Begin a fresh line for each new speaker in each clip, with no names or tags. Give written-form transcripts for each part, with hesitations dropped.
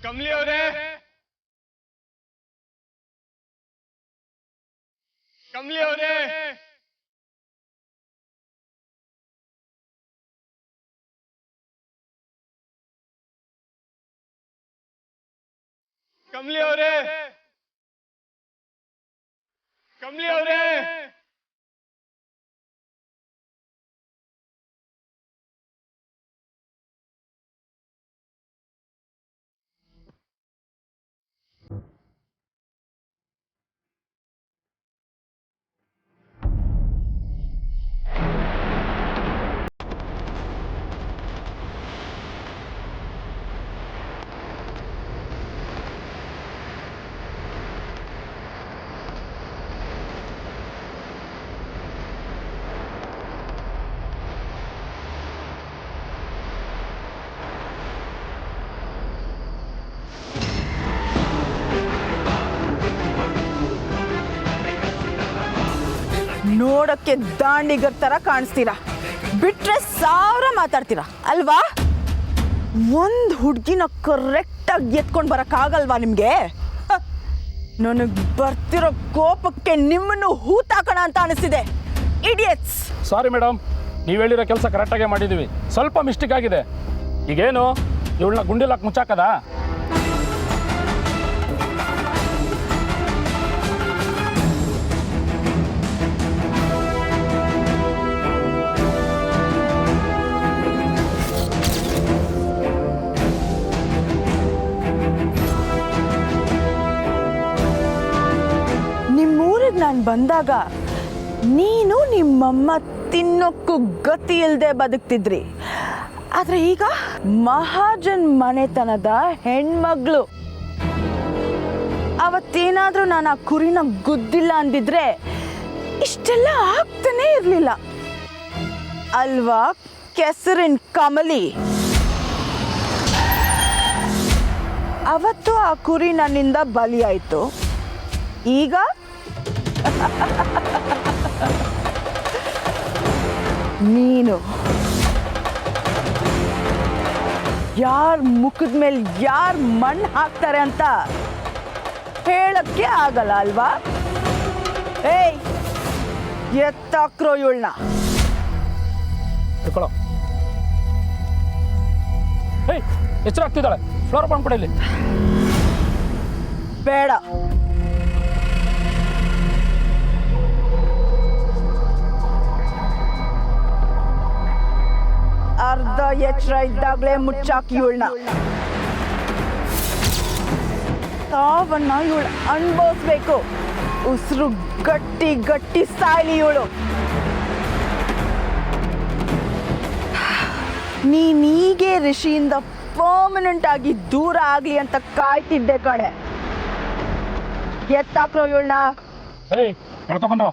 ಕಮಲಿ ಅವರೇ, ಕಮಲಿ ಅವರೇ, ಕಮಲಿ ಅವರೇ, ಕಮಲಿ ಅವರೇ,
ನೋಡಕ್ಕೆ ದಾಂಡಿಗರ್ ತರ ಕಾಣಿಸ್ತೀರಾ, ಬಿಟ್ರೆ 1000 ಮಾತಾಡ್ತೀರಾ ಅಲ್ವಾ? ಒಂದು ಹುಡುಗಿನ ಕರೆಕ್ಟಾಗಿ ಎತ್ಕೊಂಡು ಬರೋಕ್ಕಾಗಲ್ವಾ ನಿಮಗೆ? ನನಗೆ ಬರ್ತಿರೋ ಕೋಪಕ್ಕೆ ನಿಮ್ಮನ್ನು ಹೂತಾಕೋಣ ಅಂತ ಅನಿಸ್ತಿದೆ, ಇಡಿಯಟ್ಸ್.
ಸಾರಿ ಮೇಡಮ್, ನೀವು ಹೇಳಿರೋ ಕೆಲಸ ಕರೆಕ್ಟಾಗೇ ಮಾಡಿದ್ದೀವಿ. ಸ್ವಲ್ಪ ಮಿಸ್ಟೇಕ್ ಆಗಿದೆ. ಈಗೇನು ಇವಳನ್ನ ಗುಂಡಿಲಾಕ್ ಮುಚ್ಚಾಕದಾ?
ನಿಮ್ಮೂರಿಗೆ ನಾನು ಬಂದಾಗ ನೀನು ನಿಮ್ಮಮ್ಮ ತಿನ್ನೋಕ್ಕೂ ಗತಿ ಇಲ್ಲದೆ ಬದುಕ್ತಿದ್ರಿ. ಆದರೆ ಈಗ ಮಹಾಜನ್ ಮನೆತನದ ಹೆಣ್ಮಗಳು. ಅವತ್ತೇನಾದರೂ ನಾನು ಆ ಕುರಿನ ಗುದ್ದಿಲ್ಲ ಅಂದಿದ್ರೆ ಇಷ್ಟೆಲ್ಲ ಆಗ್ತಾನೇ ಇರಲಿಲ್ಲ ಅಲ್ವಾ ಕೆಸರಿನ ಕಮಲಿ? ಅವತ್ತು ಆ ಕುರಿ ನನ್ನಿಂದ ಬಲಿಯಾಯಿತು. ಈಗ ನೀನು ಯಾರ ಮುಖದ ಮೇಲೆ ಯಾರು ಮಣ್ಣು ಹಾಕ್ತಾರೆ ಅಂತ ಹೇಳಕ್ಕೆ ಆಗಲ್ಲ ಅಲ್ವಾ? ಏಯ್, ಎತ್ತಾಕ್ರೋ ಇವಳನ್ನ.
ತಿಳ್ಕೊಳ್ಳೋ. ಏಯ್, ಎಚ್ಚರ ಆಗ್ತಿದ್ದಾಳೆ. ಫ್ಲೋರ್ ಬಂದ್ಬಿಡ ಇಲ್ಲಿ.
ಬೇಡ, ಅರ್ಧ ಎಚ್ಚರ ಇದ್ದಾಗಲೇ ಮುಚ್ಚಾಕಿ ಇವಳನ್ನ. ತಾವನ್ನ ಇವಳು ಅನುಭವಿಸ್ಬೇಕು. ಉಸಿರು ಗಟ್ಟಿ ಗಟ್ಟಿ ಸಾಯ್ಲಿ ಇವಳು. ನೀನೀಗೆ ಋಷಿಯಿಂದ ಪರ್ಮನೆಂಟ್ ಆಗಿ ದೂರ ಆಗ್ಲಿ ಅಂತ ಕಾಯ್ತಿದ್ದೆ ಕಣೆ. ಎತ್ತಾಕ್ರೋ ಇವಳನ್ನ.
ಏಯ್, ಕಳ್ಕೊಂಡ್ಬಂದು.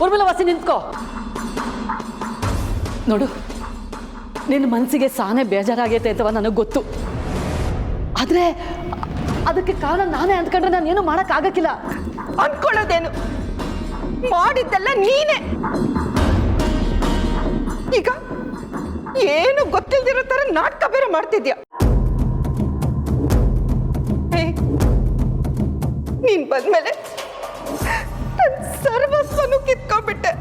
ಊರ್ಮಿಳ, ವಾಸಿ ನಿಂತ್ಕೋ. ನೋಡು, ನಿನ್ನ ಮನಸ್ಸಿಗೆ ಸಾನೆ ಬೇಜಾರಾಗೈತೆ ಅಂತವ ನನಗೆ ಗೊತ್ತು. ಆದರೆ ಅದಕ್ಕೆ ಕಾರಣ ನಾನೇ ಅಂದ್ಕೊಂಡ್ರೆ ನಾನು ಏನು ಮಾಡೋಕ್ಕಾಗಕ್ಕಿಲ್ಲ.
ಅನ್ಕೊಳ್ಳೋದೇನು, ಮಾಡಿದ್ದೆಲ್ಲ ನೀನೇ. ಈಗ ಏನು ಗೊತ್ತಿಲ್ದಿರೋ ತರ ನಾಟಕ ಬೇರೆ ಮಾಡ್ತಿದ್ಯಾ. ನೀನ್ ಬಂದ್ಮೇಲೆ ನನ್ನ ಸರ್ವಸ್ವನು ಕಿತ್ಕೊಂಡ್ಬಿಟ್ಟೆ.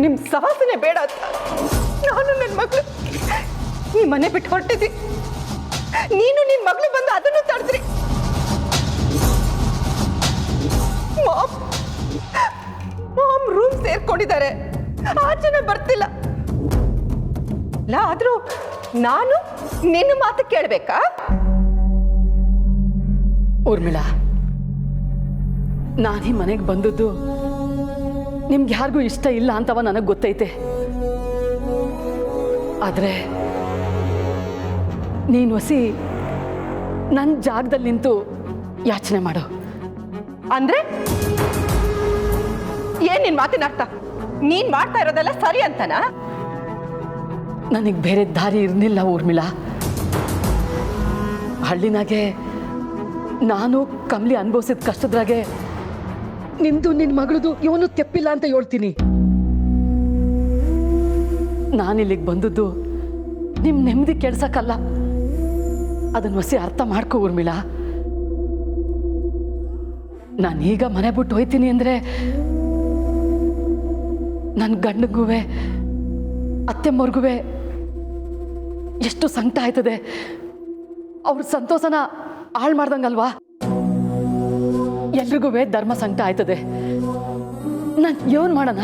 ನಿಮ್ ಸಾಹಸನೆ ಬೇಡ ಅಂತ ನಾನು ನನ್ನ ಮಗಳು ಈ ಮನೆ ಬಿಟ್ಟು ಹೊರಟಿದ್ದಿ. ನೀನು ನಿನ್ ಮಗಳು ಬಂದು ಅದನ್ನು ತಡೆದ್ರಿ.
ಮಾಮ್ ರೂಮ್ ಸೇರ್ಕೊಂಡಿದ್ದಾರೆ, ಆಚೆನೆ ಬರ್ತಿಲ್ಲ. ಆದ್ರೂ ನಾನು ನಿನ್ನ ಮಾತು ಕೇಳಬೇಕಾ?
ಊರ್ಮಿಳಾ, ನಾನು ಈ ಮನೆಗೆ ಬಂದದ್ದು ನಿಮ್ಗೆ ಯಾರಿಗೂ ಇಷ್ಟ ಇಲ್ಲ ಅಂತವ ನನಗೆ ಗೊತ್ತೈತೆ. ಆದರೆ ನೀನು ಹೊಸಿ ನನ್ನ ಜಾಗದಲ್ಲಿ ನಿಂತು ಯಾಚನೆ ಮಾಡು.
ಅಂದ್ರೆ ಏನ್ ನಿನ್ ಮಾತಿನ ಅರ್ಥ? ನೀನ್ ಮಾಡ್ತಾ ಇರೋದೆಲ್ಲ ಸರಿ ಅಂತನಾ?
ನನಗೆ ಬೇರೆ ದಾರಿ ಇರಲಿಲ್ಲ ಊರ್ಮಿಳಾ. ಹಳ್ಳಿನಾಗೆ ನಾನು ಕಮ್ಲಿ ಅನುಭವಿಸಿದ ಕಷ್ಟದ್ರಾಗೆ ನಿಂದು ನಿನ್ನ ಮಗಳದು ಇವನು ತೆಪ್ಪಿಲ್ಲ ಅಂತ ಹೇಳ್ತೀನಿ. ನಾನಿಲ್ಲಿಗೆ ಬಂದದ್ದು ನಿಮ್ಮ ನೆಮ್ಮದಿ ಕೆಡ್ಸಕ್ಕಲ್ಲ. ಅದನ್ನು ಹೊಸಿ ಅರ್ಥ ಮಾಡ್ಕೋ ಊರ್ಮಿಳಾ. ನಾನೀಗ ಮನೆ ಬಿಟ್ಟು ಹೋಯ್ತೀನಿ ಅಂದರೆ ನನ್ನ ಗಂಡಗೂ ಅತ್ತೆಮ್ಮವ್ರಿಗೂ ಎಷ್ಟು ಸಂಕಟ ಆಯ್ತದೆ. ಅವ್ರ ಸಂತೋಷನ ಹಾಳು ಮಾಡ್ದಂಗಲ್ವಾ? ಎಲ್ರಿಗೂ ಧರ್ಮ ಸಂಕಟ ಆಯ್ತದೆ. ನಾನು ಏನು ಮಾಡೋಣ?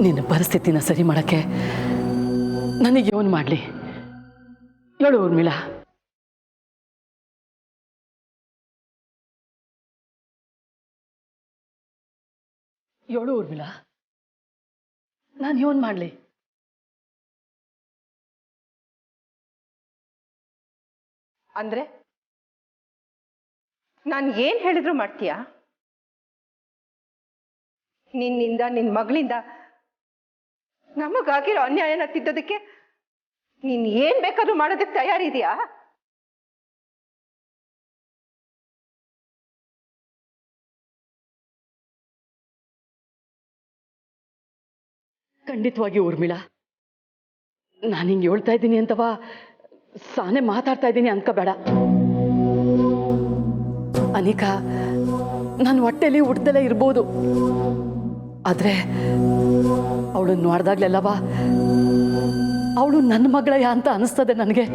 ನಿನ್ನ ಪರಿಸ್ಥಿತಿನ ಸರಿ ಮಾಡೋಕ್ಕೆ ನನಗೆ ಏನು ಮಾಡಲಿ ಹೇಳು ಊರ್ಮಿಳಾ. ಹೇಳು ಊರ್ಮಿಳಾ, ನಾನು ಏನು ಮಾಡಲಿ?
ಅಂದ್ರೆ ನಾನು ಏನ್ ಹೇಳಿದ್ರು ಮಾಡ್ತೀಯಾ? ನಿನ್ನಿಂದ ನಿನ್ ಮಗಳಿಂದ ನಮಗಾಗಿರೋ ಅನ್ಯಾಯನ ತಿದ್ದೋದಕ್ಕೆ ನೀನ್ ಏನ್ ಬೇಕಾದ್ರೂ ಮಾಡೋದಕ್ಕೆ ತಯಾರಿದೆಯಾ?
ಖಂಡಿತವಾಗಿ ಊರ್ಮಿಳಾ, ನಾನು ಹಿಂಗೆ ಹೇಳ್ತಾ ಇದ್ದೀನಿ ಅಂತವಾ ಸಾನೆ ಮಾತಾಡ್ತಾ ಇದ್ದೀನಿ ಅನ್ಕೋಬೇಡ. ಅನಿಕಾ ನನ್ನ ಹೊಟ್ಟೆಲಿ ಹುಟ್ಟದಲ್ಲೇ ಇರ್ಬೋದು, ಆದರೆ ಅವಳನ್ನು ನೋಡ್ದಾಗ್ಲೆಲ್ಲವಾ ಅವಳು ನನ್ನ ಮಗಳಯ್ಯ ಅಂತ ಅನಿಸ್ತದೆ ನನಗೆ.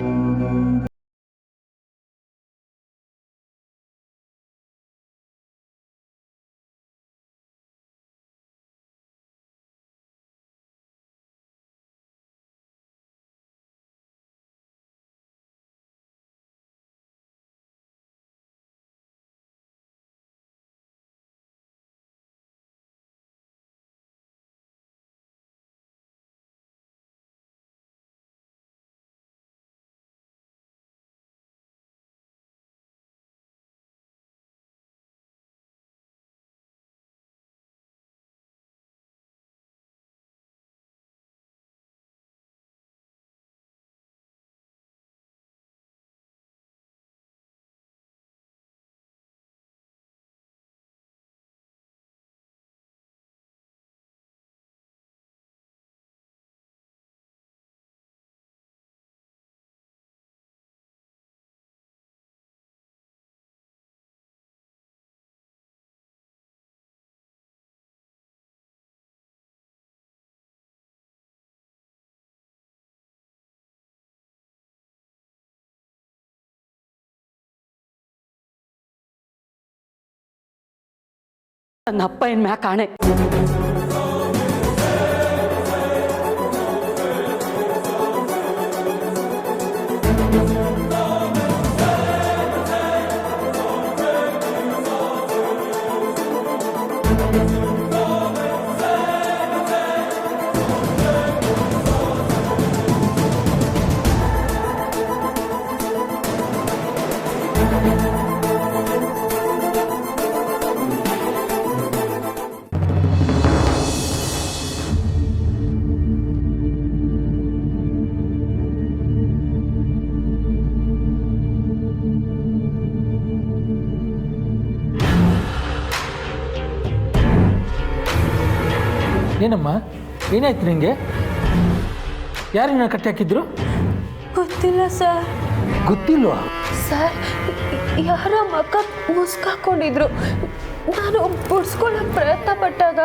ನನ್ನ ಅಪ್ಪ ಏನ್ ಮ್ಯಾಕ್ ಆಣೆ,
ಏನಮ್ಮ, ಏನಾಯ್ತು ನಿಂಗೆ? ಯಾರನ್ನ ಕಟ್ಟಿ ಹಾಕಿದ್ರು?
ಗೊತ್ತಿಲ್ಲ ಸರ್.
ಗೊತ್ತಿಲ್ವಾ?
ಸರ್, ಯಾರ ಮಕ್ಕ ಮುಸ್ಕಾಕೊಂಡಿದ್ರು. ನಾನು ಬಿಡ್ಸ್ಕೊಳ್ಳೋಕೆ ಪ್ರಯತ್ನ ಪಟ್ಟಾಗ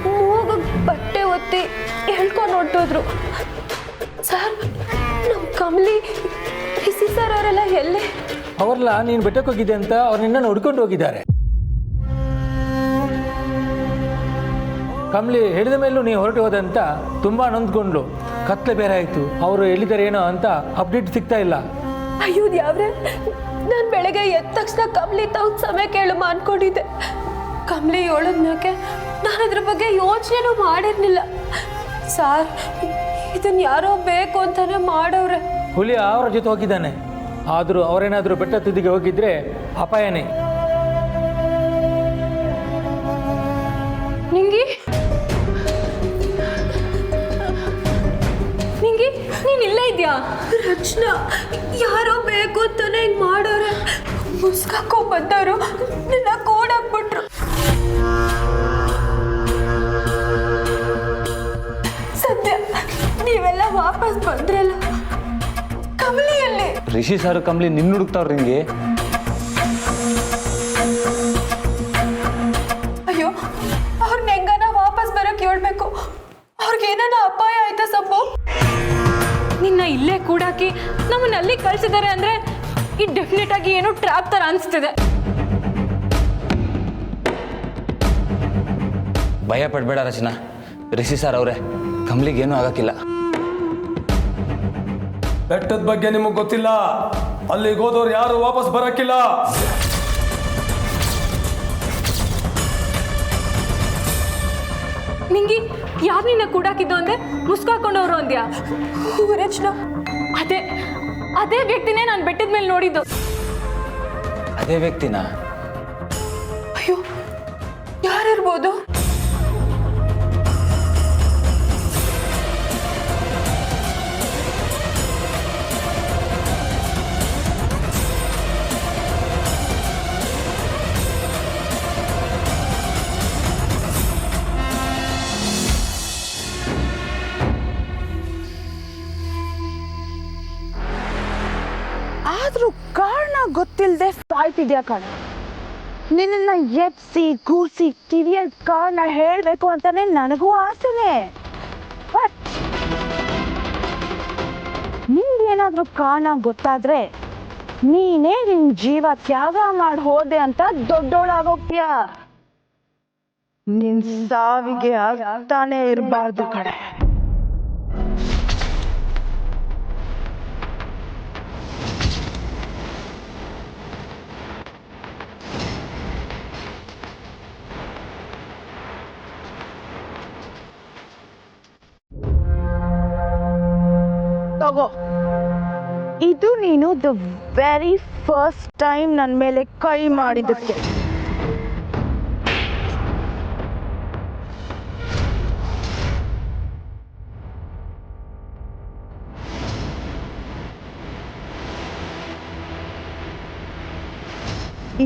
ಮೂಗಿಗೆ ಬಟ್ಟೆ ಒತ್ತಿ ಹೇಳ್ಕೊಂಡು ಹೊರಟೋದ್ರು. ಸರ್, ನಮ್ಮ ಕಮಲಿ ರಿಸಿ ಸರ್ ಅವರೆಲ್ಲ ಎಲ್ಲೇ?
ಅವರೆಲ್ಲ ನೀನು ಬೆಟ್ಟಕ್ಕೆ ಹೋಗಿದ್ದೆ ಅಂತ ಅವ್ರು ನಿನ್ನನ್ನು ಹುಡ್ಕೊಂಡು ಹೋಗಿದ್ದಾರೆ. ಕಮಲಿ ಹೇಳಿದ ಮೇಲೂ ನೀವು ಹೊರಟು ಹೋದೆ ಅಂತ ತುಂಬ ನೊಂದ್ಕೊಂಡ್ಲು. ಕತ್ಲೆ ಬೇರೆ ಆಯಿತು, ಅವರು ಎಲ್ಲಿದ್ದಾರೆ ಏನೋ ಅಂತ ಅಪ್ಡೇಟ್ ಸಿಗ್ತಾ ಇಲ್ಲ.
ಅಯ್ಯೋ ಯಾವ್ರೆ, ನಾನು ಬೆಳಗ್ಗೆ ಎದ್ದ ತಕ್ಷಣ ಕಮ್ಲಿ ತಾವು ಸಮಯ ಕೇಳಮ್ಮ ಅನ್ಕೊಂಡಿದ್ದೆ. ಕಮ್ಲಿ ಹೇಳದ್ಮ್ಯಾಕೆ ನಾನು ಅದ್ರ ಬಗ್ಗೆ ಯೋಚನೆನೂ ಮಾಡಿರ್ಲಿಲ್ಲ. ಸಾರ್, ಇದನ್ನ ಯಾರೋ ಬೇಕು ಅಂತಾನೆ ಮಾಡವ್ರೆ.
ಹುಲಿ ಅವರ ಜೊತೆ ಹೋಗಿದ್ದಾನೆ, ಆದರೂ ಅವರೇನಾದರೂ ಬೆಟ್ಟ ತುದಿಗೆ ಹೋಗಿದ್ರೆ ಅಪಾಯನೇ.
ನಿಂಗಿ ನಿಂಗಿ ನೀನ್ ಇಲ್ಲೇ ಇದ್ಯಾ? ರಚನಾ, ಯಾರೋ ಬೇಕು ಅಂತಾನೆ ಹಿಂಗ್ ಮಾಡೋರೆ. ಮುಸ್ಕಾಕೊಂಡ್ ಬಂದವರು ನಿನ್ನ ಕೋಡಾಕ್ಬಿಟ್ರು. ಸದ್ಯ ನೀವೆಲ್ಲ ವಾಪಸ್ ಬಂದ್ರಲ್ಲ, ಕಮಲಿಯಲ್ಲಿ
ರಿಷಿ ಸರ್ ಕಮಲಿ ನಿನ್ನ ಹುಡುಕ್ತಾವ್ರಿ ನಿಂಗೆ.
ಅಯ್ಯೋ, ಅವ್ರನ್ನ ಹೆಂಗನ ವಾಪಸ್ ಬರಕ್ ಹೇಳ್ಬೇಕು. ಅವ್ರಿಗೇನ ಅಪಾಯ ಆಯ್ತಾ ಸಂಭವ? ನಿನ್ನ ಇಲ್ಲೇ ಕೂಡಾಕಿ ನಮ್ಮನ್ನ ಅಲ್ಲಿ ಕಳ್ಸಿದ್ದಾರೆ ಅಂದ್ರೆ ಇದು ಡೆಫಿನೆಟ್ ಆಗಿ ಏನೋ ಟ್ರ್ಯಾಪ್ ತರ ಅನ್ಸ್ತಿದೆ.
ಭಯ ಪಡಬೇಡ ರಚನಾ, ರಿಷಿ ಸರ್ ಅವರೇ, ಕಮಲಿಗೆ ಏನೂ ಆಗಕ್ಕಿಲ್ಲ.
ಬೆಟ್ಟದ ಬಗ್ಗೆ ನಿಮಗೆ ಗೊತ್ತಿಲ್ಲ, ಅಲ್ಲಿಗೆ ಹೋದವ್ರು ಯಾರು ವಾಪಸ್ ಬರಕ್ಕಿಲ್ಲ.
ನಿಂಗಿ ಯಾರು ನಿನ್ನ ಕೂಡಾಕಿದ್ದು ಅಂದ್ರೆ ಮುಸ್ಕಾಕೊಂಡವ್ರು ಅಂದ್ಯಾ? ರಚನಾ, ಅದೇ ವ್ಯಕ್ತಿನೇ ನಾನು ಬೆಟ್ಟದ ಮೇಲೆ ನೋಡಿದ್ದು.
ಅದೇ ವ್ಯಕ್ತಿನಾ?
ಅಯ್ಯೋ, ಯಾರಿರ್ಬೋದು?
ಆದ್ರೂ ಕಾರಣ ಗೊತ್ತಿಲ್ಲದೆ ಸಾಯ್ತಿದ್ಯಾ ಕಣ. ನಿನ್ನ ಎಪ್ಸಿ ಕೂಸಿ ಕಿವಿಯಲ್ ಕಾರಣ ಹೇಳ್ಬೇಕು ಅಂತಾನೆ ನನಗೂ ಆಸೆನೆ. ಬಟ್ ನಿನ್ಗೇನಾದ್ರೂ ಕಾರಣ ಗೊತ್ತಾದ್ರೆ ನೀನೇ ನಿನ್ ಜೀವ ತ್ಯಾಗ ಮಾಡಿ ಹೋದೆ ಅಂತ ದೊಡ್ಡೋಳಾಗೋಗ್ತೀಯ. ನಿನ್ ಸಾವಿಗೆ ಆಗ್ತಾನೆ ಇರಬಾರ್ದು ಕಡೆ. ತಗೋ, ಇದು ನೀನು ದ ವೆರಿ ಫಸ್ಟ್ ಟೈಮ್ ನನ್ನ ಮೇಲೆ ಕೈ ಮಾಡಿದ್ದಕ್ಕೆ.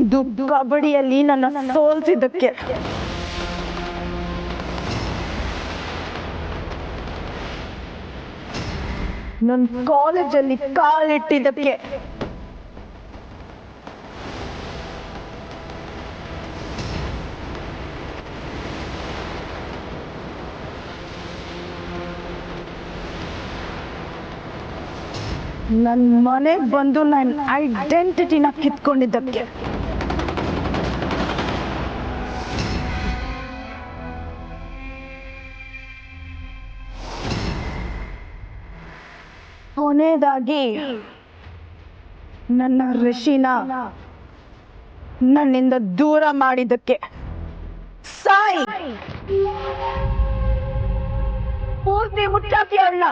ಇದು ಕಬಡ್ಡಿಯಲ್ಲಿ ನನ್ನ ಸೋಲ್ಸಿದ್ದಕ್ಕೆ. ನನ್ನ ಕಾಲೇಜಲ್ಲಿ ಕಾಲಿಟ್ಟಿದ್ದಕ್ಕೆ. ನನ್ನ ಮನೆಗೆ ಬಂದು ನನ್ನ ಐಡೆಂಟಿಟಿನ ಕಿತ್ಕೊಂಡಿದ್ದಕ್ಕೆ. ಕೊನೆಯದಾಗಿ ನನ್ನ ಋಷಿನ ನನ್ನಿಂದ ದೂರ ಮಾಡಿದ್ದಕ್ಕೆ. ಸಾಯಿ, ಪೂರ್ತಿ ಮುಚ್ಚಾಕಿ ಅಲ್ಲ.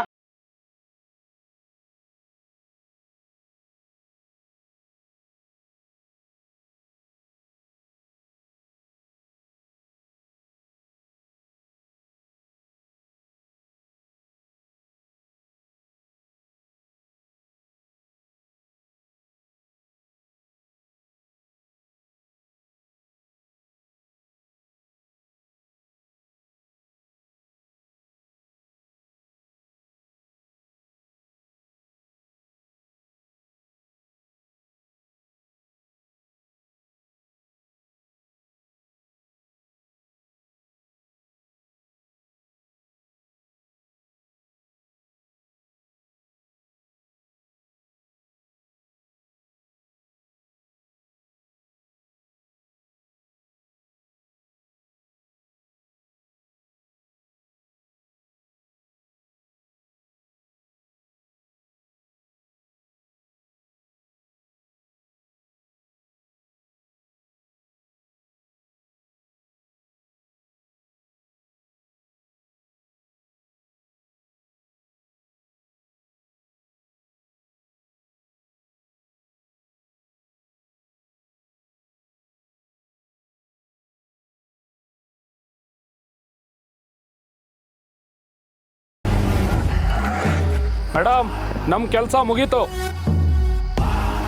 ಮೇಡಮ್ ನಮ್ಮ ಕೆಲಸ ಮುಗೀತು.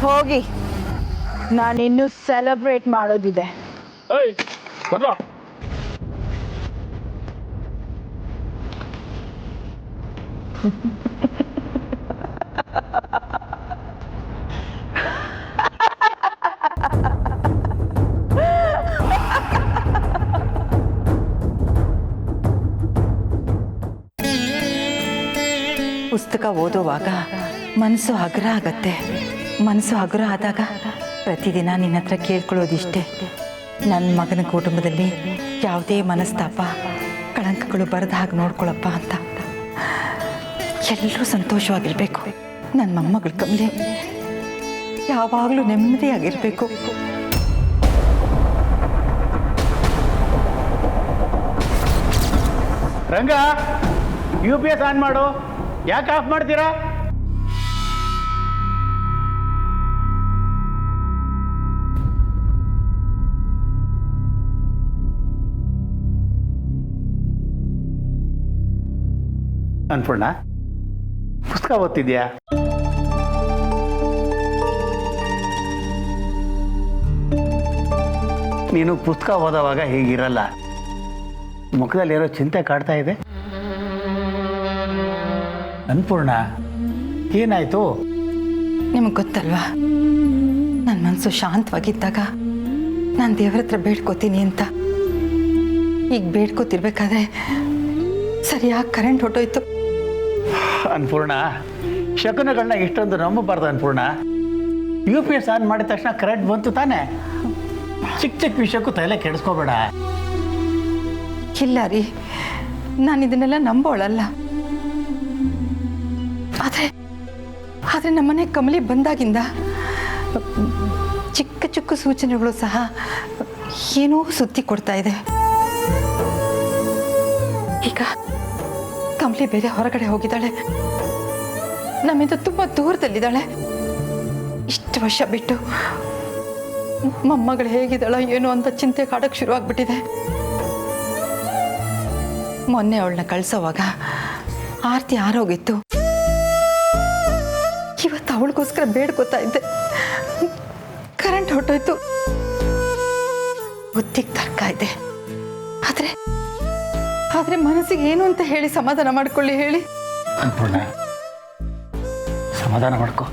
ಹೋಗಿ, ನಾನಿನ್ನೂ ಸೆಲೆಬ್ರೇಟ್ ಮಾಡೋದಿದೆ.
ಏಯ್ ಬರ್ರ.
ಪುಸ್ತಕ ಓದುವಾಗ ಮನಸ್ಸು ಹಗುರ ಆಗತ್ತೆ. ಮನಸ್ಸು ಹಗುರ ಆದಾಗ ಪ್ರತಿದಿನ ನಿನ್ನ ಹತ್ರ ಕೇಳ್ಕೊಳ್ಳೋದಿಷ್ಟೇ, ನನ್ನ ಮಗನ ಕುಟುಂಬದಲ್ಲಿ ಯಾವುದೇ ಮನಸ್ತಾಪ ಕಳಂಕಗಳು ಬರದ ಹಾಗೆ ನೋಡ್ಕೊಳಪ್ಪ ಅಂತ. ಎಲ್ಲರೂ ಸಂತೋಷವಾಗಿರಬೇಕು. ನನ್ನ ಮೊಮ್ಮಗಳು ಕಮಲಿ ಯಾವಾಗಲೂ ನೆಮ್ಮದಿಯಾಗಿರಬೇಕು.
ರಂಗ, UPS ಆನ್ ಮಾಡು. ಯಾಕೆ ಆಫ್ ಮಾಡ್ತೀರಾ? ಅನ್ಪೂರ್ಣ, ಪುಸ್ತಕ ಓದ್ತಿದ್ಯಾ? ನೀನು ಪುಸ್ತಕ ಓದೋವಾಗ ಹೀಗಿರಲ್ಲ. ಮುಖದಲ್ಲಿ ಏನೋ ಚಿಂತೆ ಕಾಡ್ತಾ ಇದೆ. ಅನ್ಪೂರ್ಣ, ಏನಾಯ್ತು?
ನಿಮಗೆ ಗೊತ್ತಲ್ವಾ, ನನ್ನ ಮನಸ್ಸು ಶಾಂತವಾಗಿದ್ದಾಗ ನಾನು ದೇವರ ಹತ್ರ ಬೇಡ್ಕೋತೀನಿ ಅಂತ. ಈಗ ಬೇಡ್ಕೋತಿರ್ಬೇಕಾದ್ರೆ ಸರಿಯಾಗಿ ಕರೆಂಟ್ ಹೊಟ್ಟೋಯ್ತು.
ಅನ್ಪೂರ್ಣ, ಶಕುನಗಳನ್ನ ಇಷ್ಟೊಂದು ನಂಬಬಾರ್ದು ಅನ್ಪೂರ್ಣ. UPS ಆನ್ ಮಾಡಿದ ತಕ್ಷಣ ಕರೆಂಟ್ ಬಂತು ತಾನೆ. ಚಿಕ್ಕ ಚಿಕ್ಕ ವಿಷಯಕ್ಕೂ ತಲೆ ಕೆಡಿಸ್ಕೋಬೇಡ.
ಇಲ್ಲ ರೀ, ನಾನು ಇದನ್ನೆಲ್ಲ ನಂಬೋಳಲ್ಲ. ಆದರೆ ನಮ್ಮನೆ ಕಮಲಿ ಬಂದಾಗಿಂದ ಚಿಕ್ಕ ಚಿಕ್ಕ ಸೂಚನೆಗಳು ಸಹ ಏನೋ ಸುದ್ದಿ ಕೊಡ್ತಾ ಇದೆ. ಈಗ ಕಮಲಿ ಬೇರೆ ಹೊರಗಡೆ ಹೋಗಿದ್ದಾಳೆ, ನಮ್ಮಿಂದ ತುಂಬ ದೂರದಲ್ಲಿದ್ದಾಳೆ. ಇಷ್ಟು ವರ್ಷ ಬಿಟ್ಟು ಮೊಮ್ಮಗಳು ಹೇಗಿದ್ದಾಳೋ ಏನೋ ಅಂತ ಚಿಂತೆ ಕಾಡಕ್ಕೆ ಶುರುವಾಗ್ಬಿಟ್ಟಿದೆ. ಮೊನ್ನೆ ಅವಳನ್ನ ಕಳ್ಸೋವಾಗ ಆರ್ತಿ ಆರೋಗಿತ್ತು. ಇವತ್ತು ಅವಳಿಗೋಸ್ಕರ ಬೇಡ್ಕೋತಾ ಇದ್ದೆ, ಕರೆಂಟ್ ಹೊಟ್ಟೋಯ್ತು. ಬುದ್ಧಿಗೆ ತರ್ಕ ಇದೆ. ಆದ್ರೆ ಮನಸ್ಸಿಗೆ ಏನು ಅಂತ ಹೇಳಿ ಸಮಾಧಾನ ಮಾಡ್ಕೊಳ್ಳಿ ಹೇಳಿ.
ಅನ್ಪೂರ್ಣ, ಸಮಾಧಾನ ಮಾಡ್ಕೊ.